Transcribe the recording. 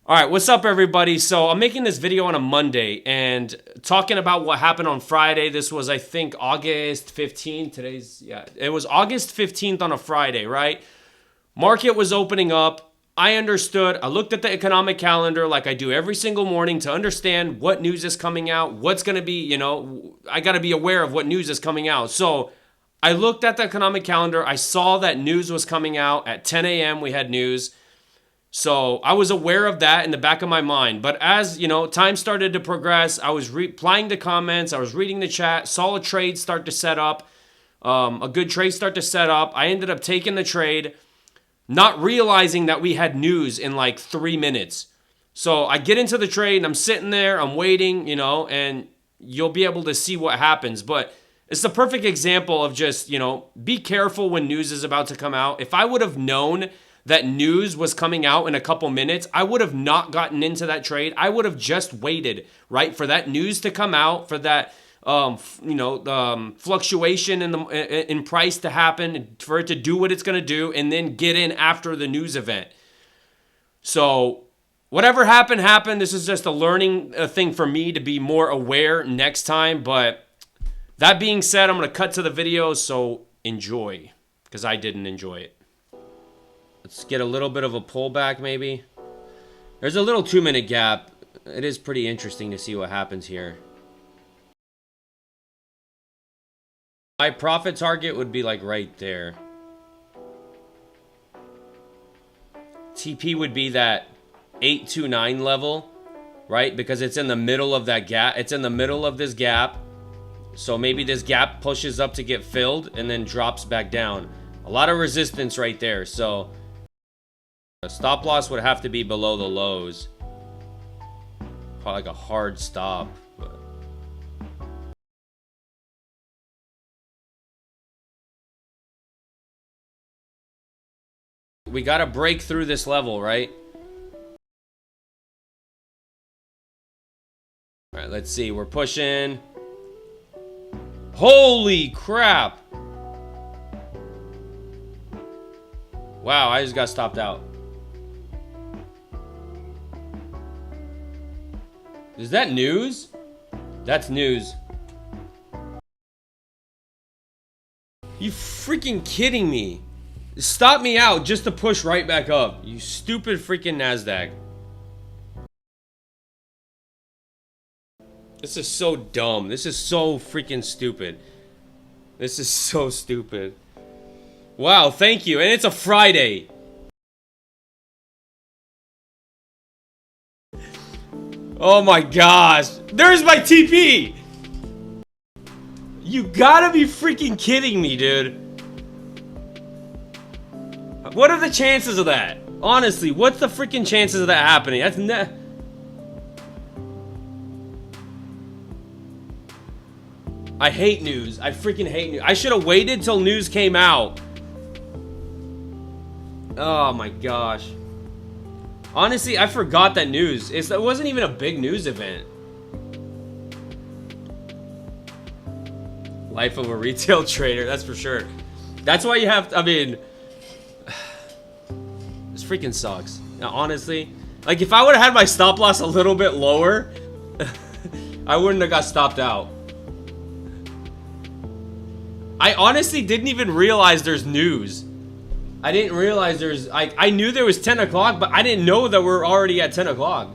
All right, what's up, everybody? So I'm making this video on a Monday and talking about what happened on Friday. This was, I think, August 15th. It was August 15th on a Friday, right? Market was opening up. I understood. I looked at the economic calendar like I do every single morning to understand what news is coming out, what's going to be, I got to be aware of what news is coming out. So I looked at the economic calendar. I saw that news was coming out at 10 a.m. We had news. So I was aware of that in the back of my mind. But as, time started to progress, I was replying to comments. I was reading the chat, saw a trade start to set up, a good trade start to set up. I ended up taking the trade, not realizing that we had news in like 3 minutes. So I get into the trade and I'm sitting there, I'm waiting, and you'll be able to see what happens. But it's the perfect example of just, be careful when news is about to come out. If I would have known that news was coming out in a couple minutes, I would have not gotten into that trade. I would have just waited, right, for that news to come out, for that fluctuation in price to happen, for it to do what it's going to do, and then get in after the news event. So whatever happened. This is just a learning thing for me to be more aware next time. But that being said, I'm going to cut to the video, so enjoy, because I didn't enjoy it. Let's get a little bit of a pullback, maybe. There's a little 2-minute gap. It is pretty interesting to see what happens here. My profit target would be like right there. TP would be that 829 level, right? Because it's in the middle of that gap. It's in the middle of this gap. So maybe this gap pushes up to get filled and then drops back down. A lot of resistance right there. So a stop loss would have to be below the lows. Probably like a hard stop. But we got to break through this level, right? All right, let's see. We're pushing. Holy crap. Wow, I just got stopped out. Is that news? That's news. You freaking kidding me? Stop me out just to push right back up. You stupid freaking NASDAQ. This is so dumb. This is so freaking stupid. This is so stupid. Wow, thank you. And it's a Friday. Oh my gosh. There's my TP. You gotta be freaking kidding me, dude. What are the chances of that? Honestly, what's the freaking chances of that happening? That's I hate news. I freaking hate news. I should have waited till news came out. Oh my gosh. Honestly, I forgot that news. It wasn't even a big news event. Life of a retail trader, that's for sure. That's why you have to, I mean, this freaking sucks. Now, honestly, like if I would have had my stop loss a little bit lower, I wouldn't have got stopped out. I honestly didn't even realize there's news. I didn't realize I knew there was 10 o'clock, but I didn't know that we're already at 10 o'clock.